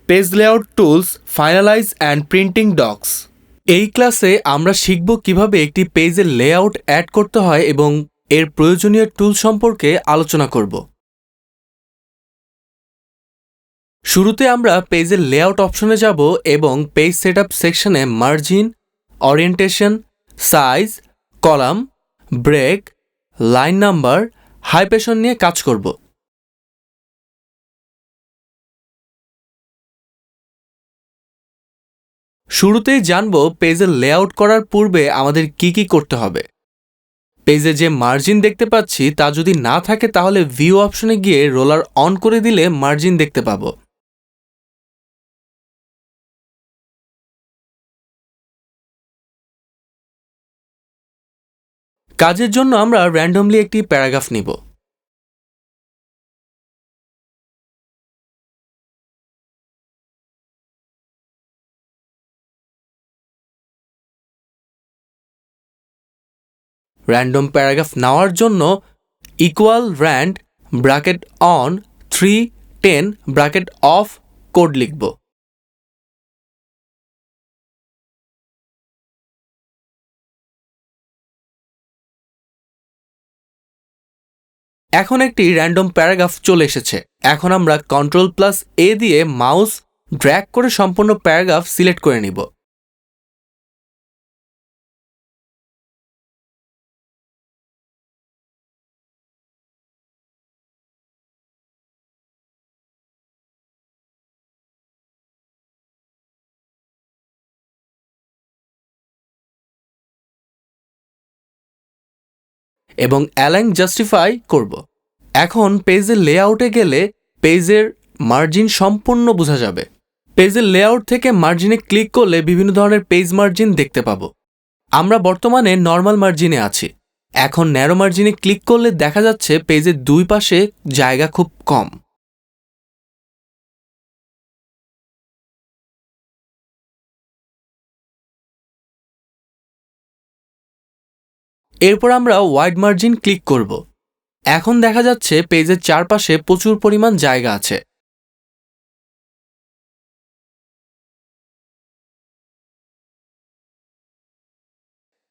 Page layout tools, finalize and printing docs. এই ক্লাসে আমরা শিখব কিভাবে একটি পেজের লেআউট অ্যাড করতে হয় এবং এর প্রয়োজনীয় টুল সম্পর্কে আলোচনা করব। শুরুতে আমরা পেজের লেআউট অপশনে যাব এবং পেজ সেটআপ সেকশনে margin, orientation, size, column, break, line number, hyperlink নিয়ে কাজ করব। শুরুতেই জানব পেজের লেআউট করার পূর্বে আমাদের কি করতে হবে। পেজে যে মার্জিন দেখতে পাচ্ছি তা যদি না থাকে তাহলে ভিউ অপশনে গিয়ে রোলার অন করে দিলে মার্জিন দেখতে পাবো। কাজের জন্য আমরা র্যান্ডমলি একটি প্যারাগ্রাফ নিব। র্যান্ডম প্যারাগ্রাফ নেওয়ার জন্য equal RAND bracket on 310 bracket of code লিখব। এখন একটি র্যান্ডম প্যারাগ্রাফ চলে এসেছে। এখন আমরা Ctrl+A দিয়ে মাউস ড্র্যাগ করে সম্পূর্ণ প্যারাগ্রাফ সিলেক্ট করে নিব। এবং অ্যালাইন জাস্টিফাই করব। এখন পেজের লেআউটে গেলে পেজের মার্জিন সম্পূর্ণ বোঝা যাবে। পেজের লেআউট থেকে মার্জিনে ক্লিক করলে বিভিন্ন ধরনের পেজ মার্জিন দেখতে পাবো। আমরা বর্তমানে নর্মাল মার্জিনে আছি। এখন ন্যারো মার্জিনে ক্লিক করলে দেখা যাচ্ছে পেজের দুই পাশে জায়গা খুব কম। এরপর আমরা ওয়াইড মার্জিন ক্লিক করব। এখন দেখা যাচ্ছে পেজের চারপাশে প্রচুর পরিমাণ জায়গা আছে।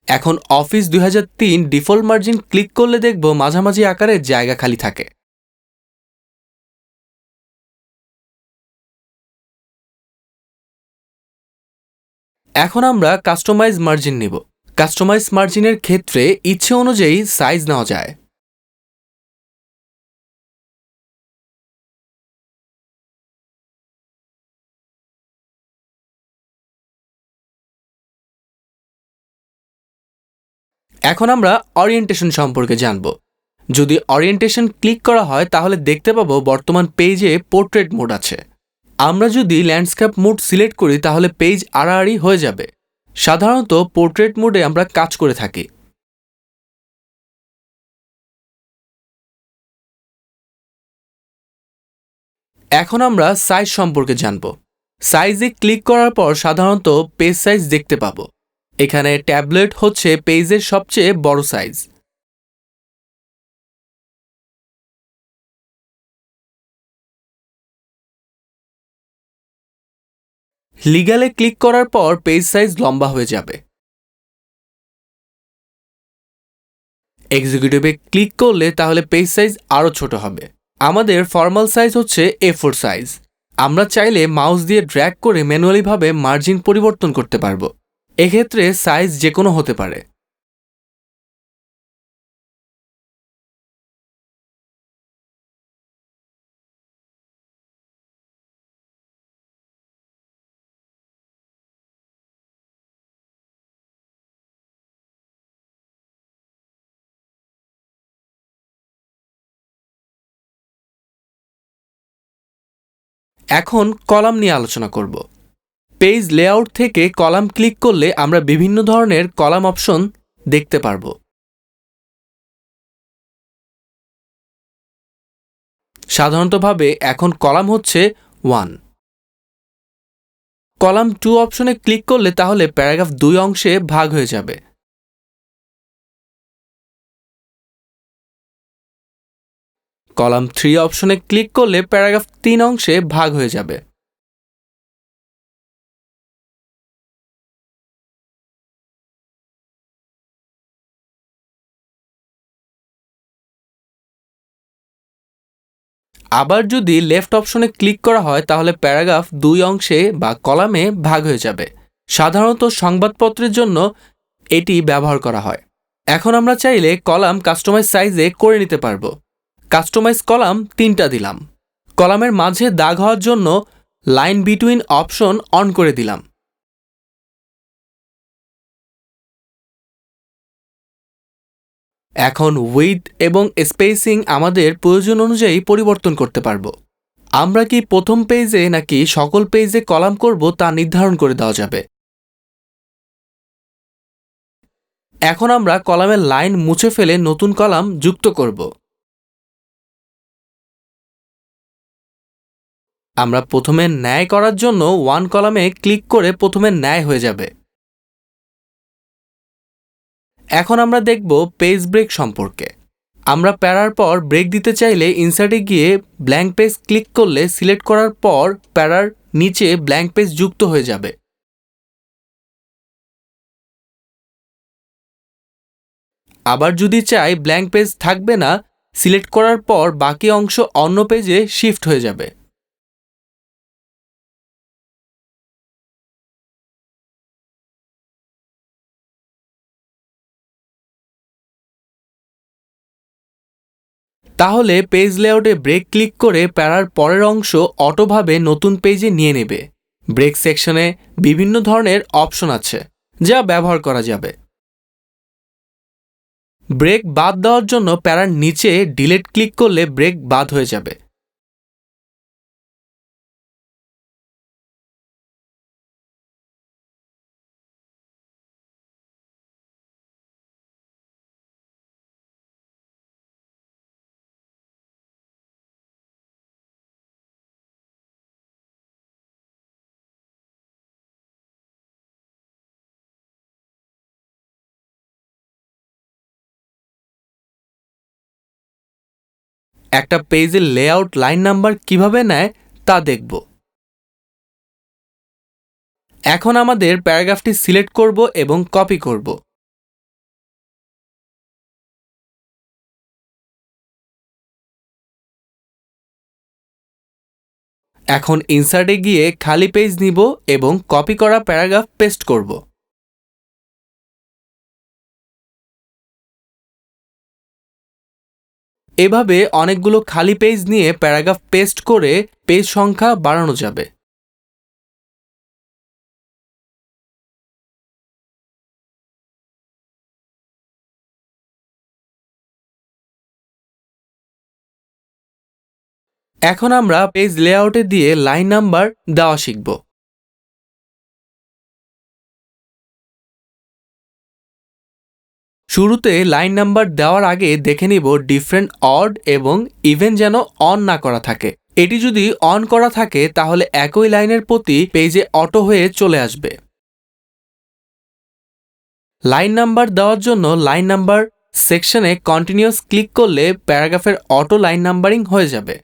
এখন অফিস 2003 ডিফল্ট মার্জিন ক্লিক করলে দেখব মাঝামাঝি আকারে জায়গা খালি থাকে। এখন আমরা কাস্টমাইজ মার্জিন নিব। কাস্টমাইজ মার্জিনের ক্ষেত্রে ইচ্ছে অনুযায়ী সাইজ নেওয়া যায়। এখন আমরা ওরিয়েন্টেশন সম্পর্কে জানব। যদি ওরিয়েন্টেশন ক্লিক করা হয় তাহলে দেখতে পাবো বর্তমান পেজে পোর্ট্রেট মোড আছে। আমরা যদি ল্যান্ডস্কেপ মোড সিলেক্ট করি তাহলে পেজ আড়াআড়ি হয়ে যাবে। সাধারণত পোর্ট্রেট মোডে আমরা কাজ করে থাকি। এখন আমরা সাইজ সম্পর্কে জানব। সাইজে ক্লিক করার পর সাধারণত পেজ সাইজ দেখতে পাবো। এখানে ট্যাবলেট হচ্ছে পেজের সবচেয়ে বড় সাইজ। লিগ্যালে ক্লিক করার পর পেজ সাইজ লম্বা হয়ে যাবে। এক্সিকিউটিভে ক্লিক করলে তাহলে পেজ সাইজ আরও ছোট হবে। আমাদের ফর্মাল সাইজ হচ্ছে A4 সাইজ। আমরা চাইলে মাউস দিয়ে ড্র্যাগ করে ম্যানুয়ালিভাবে মার্জিন পরিবর্তন করতে পারবো। এক্ষেত্রে সাইজ যে কোনো হতে পারে। এখন কলাম নিয়ে আলোচনা করব। পেজ লেআউট থেকে কলাম ক্লিক করলে আমরা বিভিন্ন ধরনের কলাম অপশন দেখতে পারবো। সাধারণতভাবে এখন কলাম হচ্ছে 1। কলাম 2 অপশনে ক্লিক করলে তাহলে প্যারাগ্রাফ 2 অংশে ভাগ হয়ে যাবে। কলাম 3 অপশনে ক্লিক করলে প্যারাগ্রাফ 3 অংশে ভাগ হয়ে যাবে। আবার যদি লেফট অপশনে ক্লিক করা হয় তাহলে প্যারাগ্রাফ 2 অংশে বা কলামে ভাগ হয়ে যাবে। সাধারণত সংবাদপত্রের জন্য এটি ব্যবহার করা হয়। এখন আমরা চাইলে কলাম কাস্টমাইজ সাইজে করে নিতে পারবো। কাস্টমাইজ কলাম 3টা দিলাম। কলামের মাঝে দাগ হওয়ার জন্য লাইন বিটুইন অপশন অন করে দিলাম। এখন উইডথ এবং স্পেসিং আমাদের প্রয়োজন অনুযায়ী পরিবর্তন করতে পারবো। আমরা কি প্রথম পেজে নাকি সকল পেজে কলাম করব তা নির্ধারণ করে দেওয়া যাবে। এখন আমরা কলামের লাইন মুছে ফেলে নতুন কলাম যুক্ত করব। আমরা প্রথমে ন্যায় করার জন্য 1 কলামে ক্লিক করে প্রথমে ন্যায় হয়ে যাবে। এখন আমরা দেখব পেজ ব্রেক সম্পর্কে। আমরা প্যারার পর ব্রেক দিতে চাইলে ইনসার্টে গিয়ে ব্ল্যাঙ্ক পেজ ক্লিক করলে সিলেক্ট করার পর প্যারার নিচে ব্ল্যাঙ্ক পেজ যুক্ত হয়ে যাবে। আবার যদি চাই ব্ল্যাঙ্ক পেজ থাকবে না, সিলেক্ট করার পর বাকি অংশ অন্য পেজে শিফট হয়ে যাবে। তাহলে পেজ লেআউটে ব্রেক ক্লিক করে প্যারার পরের অংশ অটোভাবে নতুন পেজে নিয়ে নেবে। ব্রেক সেকশনে বিভিন্ন ধরনের অপশন আছে যা ব্যবহার করা যাবে। ব্রেক বাদ দেওয়ার জন্য প্যারার নিচে ডিলিট ক্লিক করলে ব্রেক বাদ হয়ে যাবে। একটা পেজের লেআউট লাইন নাম্বার কিভাবে নেয় তা দেখব। এখন আমাদের প্যারাগ্রাফটি সিলেক্ট করব এবং কপি করব। এখন ইনসার্টে গিয়ে খালি পেজ নিব এবং কপি করা প্যারাগ্রাফ পেস্ট করব। এভাবে অনেকগুলো খালি পেজ নিয়ে প্যারাগ্রাফ পেস্ট করে পেজ সংখ্যা বাড়ানো যাবে। এখন আমরা পেজ লেআউটে দিয়ে লাইন নাম্বার দেওয়া শিখব। শুরুতে লাইন নাম্বার দেওয়ার আগে দেখে নিব ডিফারেন্ট অড এবং ইভেন যেন অন না করা থাকে। এটি যদি অন করা থাকে তাহলে একই লাইনের প্রতি পেজে অটো হয়ে চলে আসবে। লাইন নাম্বার দেওয়ার জন্য লাইন নাম্বার সেকশনে কন্টিনিউয়াস ক্লিক করলে প্যারাগ্রাফের অটো লাইন নাম্বারিং হয়ে যাবে।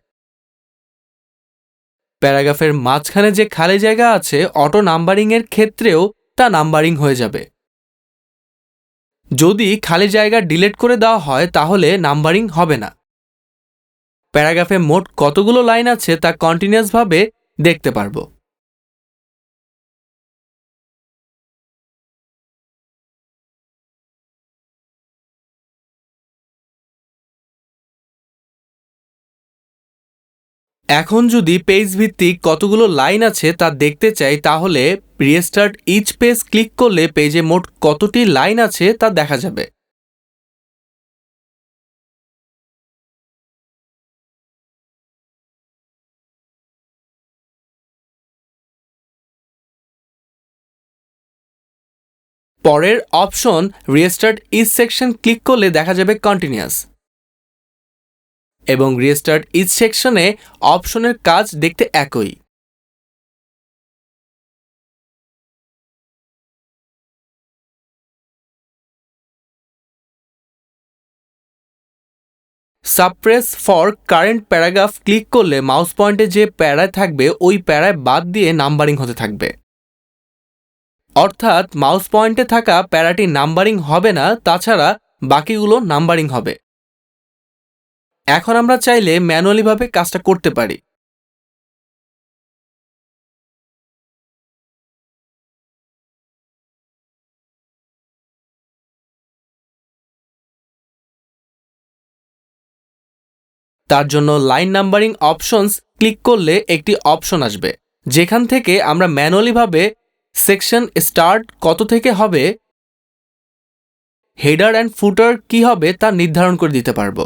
প্যারাগ্রাফের মাঝখানে যে খালি জায়গা আছে অটো নাম্বারিং এর ক্ষেত্রেও তা নাম্বারিং হয়ে যাবে। যদি খালি জায়গা ডিলিট করে দেওয়া হয় তাহলে নাম্বারিং হবে না। প্যারাগ্রাফে মোট কতগুলো লাইন আছে তা কন্টিনিউয়াসভাবে দেখতে পারবো। এখন যদি পেজ ভিত্তিক কতগুলো লাইন আছে তা দেখতে চাই তাহলে রিস্টার্ট ইচ পেজ ক্লিক করলে পেজে মোট কতটি লাইন আছে তা দেখা যাবে। পরের option restart each section click করলে দেখা যাবে কন্টিনিউয়াস এবং রিস্টার্ট ইচ সেকশনে অপশনের কাজ দেখতে একই। Suppress for current paragraph click করলে মাউস পয়েন্টে যে প্যারায় থাকবে ওই প্যারায় বাদ দিয়ে নাম্বারিং হতে থাকবে। অর্থাৎ মাউস পয়েন্টে থাকা প্যারাটি নাম্বারিং হবে না, তাছাড়া বাকিগুলো নাম্বারিং হবে। এখন আমরা চাইলে ম্যানুয়ালিভাবে কাজটা করতে পারি। তার জন্য লাইন নাম্বারিং অপশনস ক্লিক করলে একটি অপশন আসবে, যেখান থেকে আমরা ম্যানুয়ালিভাবে সেকশন স্টার্ট কত থেকে হবে, হেডার অ্যান্ড ফুটার কি হবে তা নির্ধারণ করে দিতে পারবো।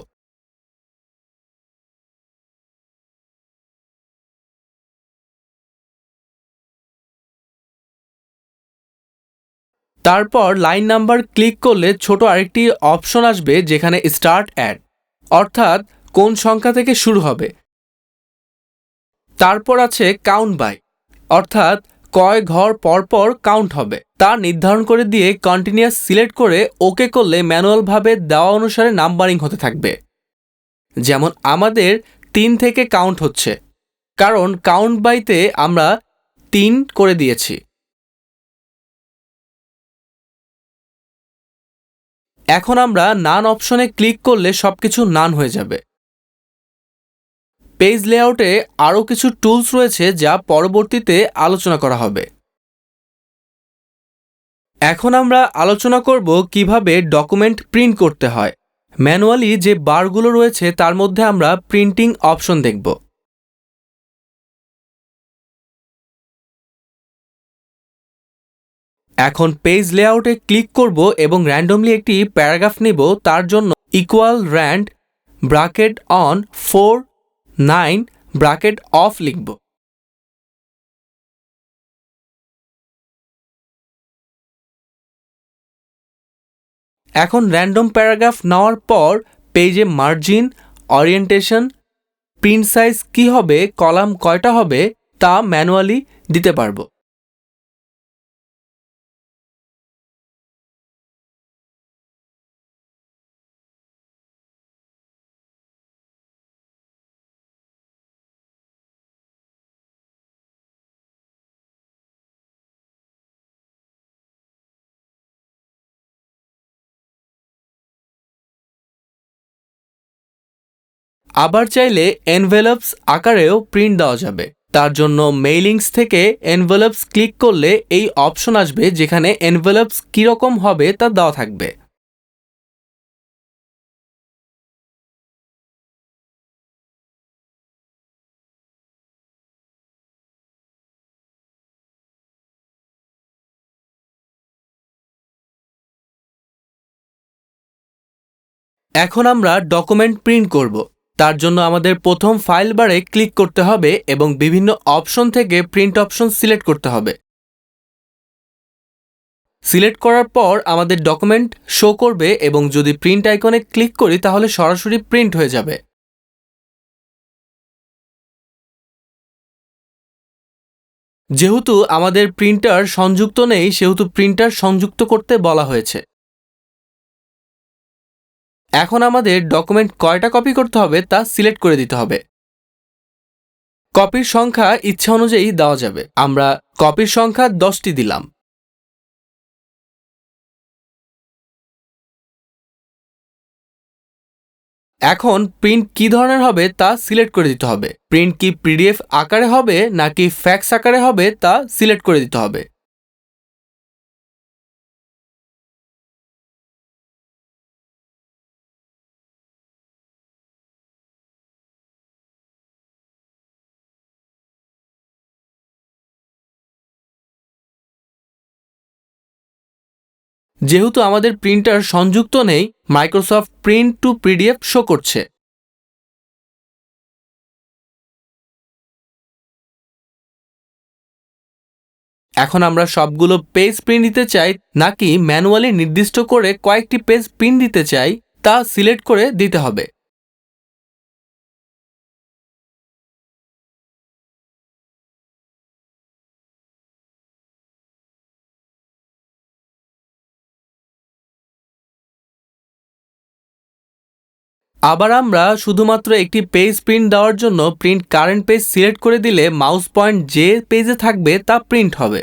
তারপর লাইন নাম্বার ক্লিক করলে ছোট আরেকটি অপশন আসবে, যেখানে স্টার্ট অ্যাট, অর্থাৎ কোন সংখ্যা থেকে শুরু হবে। তারপর আছে কাউন্ট বাই, অর্থাৎ কয় ঘর পরপর কাউন্ট হবে তা নির্ধারণ করে দিয়ে কন্টিনিউয়াস সিলেক্ট করে ওকে করলে ম্যানুয়ালভাবে দেওয়া অনুসারে নাম্বারিং হতে থাকবে। যেমন আমাদের 3 থেকে কাউন্ট হচ্ছে, কারণ কাউন্ট বাইতে আমরা 3 করে দিয়েছি। এখন আমরা নান অপশনে ক্লিক করলে সবকিছু নান হয়ে যাবে। পেজ লেআউটে আরও কিছু টুলস রয়েছে যা পরবর্তীতে আলোচনা করা হবে। এখন আমরা আলোচনা করব কিভাবে ডকুমেন্ট প্রিন্ট করতে হয়। ম্যানুয়ালি যে বারগুলো রয়েছে তার মধ্যে আমরা প্রিন্টিং অপশন দেখব। এখন পেজ লেআউটে ক্লিক করব এবং র্যান্ডমলি একটি প্যারাগ্রাফ নেব। তার জন্য equal RAND bracket on 4 9 bracket of লিখব। এখন র্যান্ডম প্যারাগ্রাফ নেওয়ার পর পেজে মার্জিন, ওরিয়েন্টেশন, প্রিন্ট সাইজ কী হবে, কলাম কয়টা হবে তা ম্যানুয়ালি দিতে পারবো। আবার চাইলে এনভেলপস আকারেও প্রিন্ট দেওয়া যাবে। তার জন্য মেইলিংস থেকে এনভেলপস ক্লিক করলে এই অপশন আসবে, যেখানে এনভেলপস কীরকম হবে তা দেওয়া থাকবে। এখন আমরা ডকুমেন্ট প্রিন্ট করব। তার জন্য আমাদের প্রথম ফাইল বারে ক্লিক করতে হবে এবং বিভিন্ন অপশন থেকে প্রিন্ট অপশন সিলেক্ট করতে হবে। সিলেক্ট করার পর আমাদের ডকুমেন্ট শো করবে এবং যদি প্রিন্ট আইকনে ক্লিক করি তাহলে সরাসরি প্রিন্ট হয়ে যাবে। যেহেতু আমাদের প্রিন্টার সংযুক্ত নেই, সেহেতু প্রিন্টার সংযুক্ত করতে বলা হয়েছে। এখন আমাদের ডকুমেন্ট কয়টা কপি করতে হবে তা সিলেক্ট করে দিতে হবে। কপির সংখ্যা ইচ্ছা অনুযায়ী দেওয়া যাবে। আমরা কপির সংখ্যা 10টি দিলাম। এখন প্রিন্ট কি ধরনের হবে তা সিলেক্ট করে দিতে হবে। প্রিন্ট কি পিডিএফ আকারে হবে নাকি ফ্যাক্স আকারে হবে তা সিলেক্ট করে দিতে হবে। যেহেতু আমাদের প্রিন্টার সংযুক্ত নেই, Microsoft print two PDF show করছে। এখন আমরা সবগুলো পেজ প্রিন্ট দিতে চাই নাকি ম্যানুয়ালি নির্দিষ্ট করে কয়েকটি পেজ প্রিন্ট দিতে চাই তা সিলেক্ট করে দিতে হবে। আবার আমরা শুধুমাত্র একটি পেজ প্রিন্ট দেওয়ার জন্য প্রিন্ট কারেন্ট পেজ সিলেক্ট করে দিলে মাউস পয়েন্ট যে পেজে থাকবে তা প্রিন্ট হবে।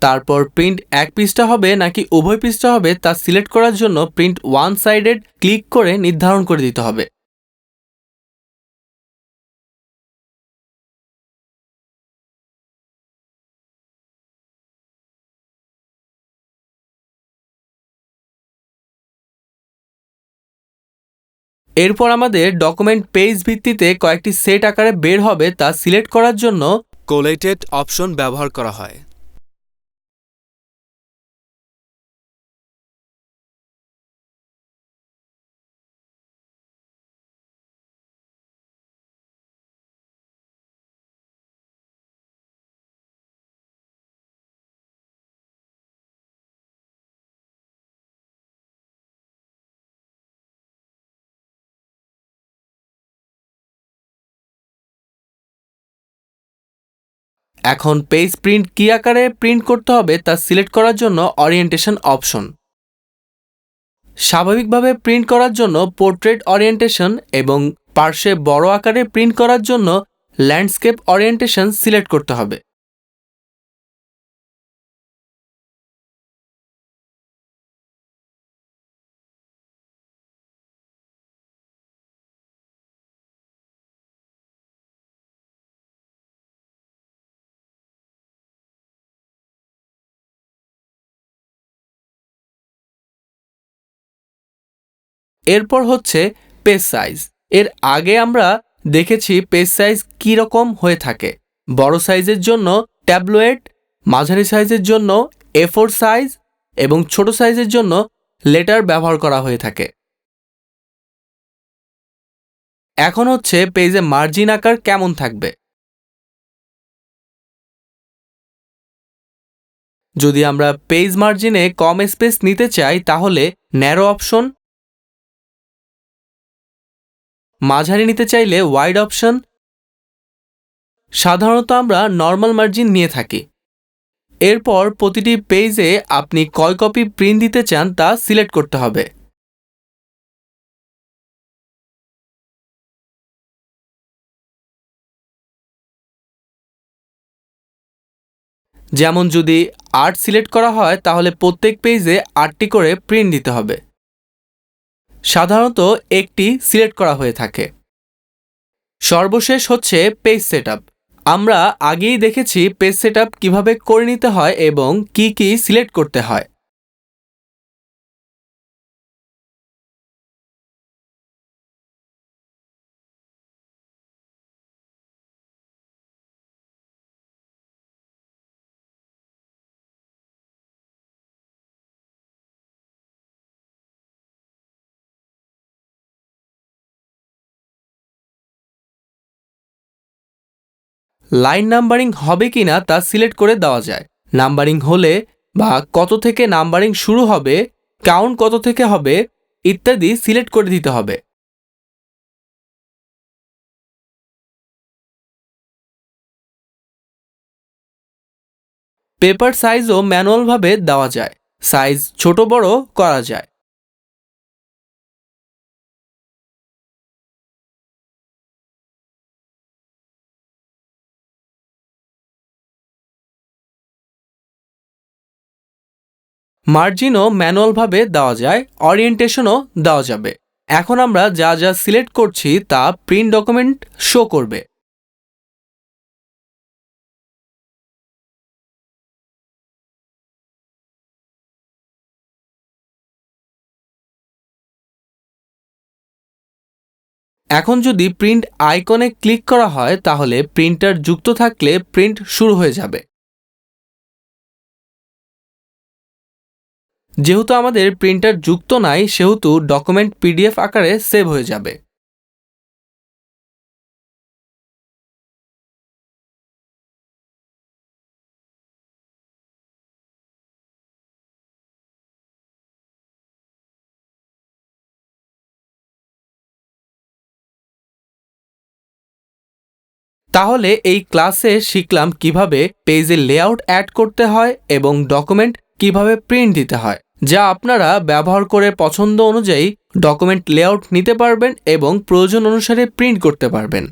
তারপর প্রিন্ট এক পৃষ্ঠা হবে নাকি উভয় পৃষ্ঠা হবে তা সিলেক্ট করার জন্য প্রিন্ট ওয়ান সাইডেড ক্লিক করে নির্ধারণ করে দিতে হবে। এরপর আমাদের ডকুমেন্ট পেজ ভিত্তিতে কয়েকটি সেট আকারে বের হবে তা সিলেক্ট করার জন্য কোলেটেড অপশন ব্যবহার করা হয়। এখন পেজ প্রিন্ট কী আকারে প্রিন্ট করতে হবে তা সিলেক্ট করার জন্য ওরিয়েন্টেশন অপশন। স্বাভাবিকভাবে প্রিন্ট করার জন্য পোর্ট্রেট ওরিয়েন্টেশন এবং পার্শ্বে বড় আকারে প্রিন্ট করার জন্য ল্যান্ডস্কেপ ওরিয়েন্টেশন সিলেক্ট করতে হবে। এরপর হচ্ছে পেজ সাইজ। এর আগে আমরা দেখেছি পেজ সাইজ কী রকম হয়ে থাকে। বড় সাইজের জন্য ট্যাবলয়েড, মাঝারি সাইজের জন্য A4 সাইজ এবং ছোট সাইজের জন্য লেটার ব্যবহার করা হয়ে থাকে। এখন হচ্ছে পেজে মার্জিন আকার কেমন থাকবে। যদি আমরা পেজ মার্জিনে কম স্পেস নিতে চাই তাহলে ন্যারো অপশন, মাঝারি নিতে চাইলে ওয়াইড অপশন। সাধারণত আমরা নর্মাল মার্জিন নিয়ে থাকি। এরপর প্রতিটি পেজে আপনি কয় কপি প্রিন্ট দিতে চান তা সিলেক্ট করতে হবে। যেমন যদি 8 সিলেক্ট করা হয় তাহলে প্রত্যেক পেজে 8টি করে প্রিন্ট দিতে হবে। সাধারণত একটি সিলেক্ট করা হয়ে থাকে। সর্বশেষ হচ্ছে পেজ সেটআপ। আমরা আগেই দেখেছি পেজ সেটআপ কিভাবে করে নিতে হয় এবং কি কি সিলেক্ট করতে হয়। লাইন নাম্বারিং হবে কিনা তা সিলেক্ট করে দেওয়া যায়। নাম্বারিং হলে বা কত থেকে নাম্বারিং শুরু হবে, কাউন্ট কত থেকে হবে ইত্যাদি সিলেক্ট করে দিতে হবে। পেপার সাইজও ম্যানুয়ালভাবে দেওয়া যায়, সাইজ ছোট বড় করা যায়। মার্জিনও ম্যানুয়ালভাবে দেওয়া যায়, ওরিয়েন্টেশনও দেওয়া যাবে। এখন আমরা যা যা সিলেক্ট করছি তা প্রিন্ট ডকুমেন্ট শো করবে। এখন যদি প্রিন্ট আইকনে ক্লিক করা হয় তাহলে প্রিন্টার যুক্ত থাকলে প্রিন্ট শুরু হয়ে যাবে। যেহেতু আমাদের প্রিন্টার যুক্ত নাই সেহেতু ডকুমেন্ট PDF আকারে সেভ হয়ে যাবে। তাহলে এই ক্লাসে শিখলাম কিভাবে পেজে লেআউট অ্যাড করতে হয় এবং ডকুমেন্ট কিভাবে প্রিন্ট দিতে হয়, যা আপনারা ব্যবহার করে পছন্দ অনুযায়ী ডকুমেন্ট লেআউট নিতে পারবেন এবং প্রয়োজন অনুসারে প্রিন্ট করতে পারবেন।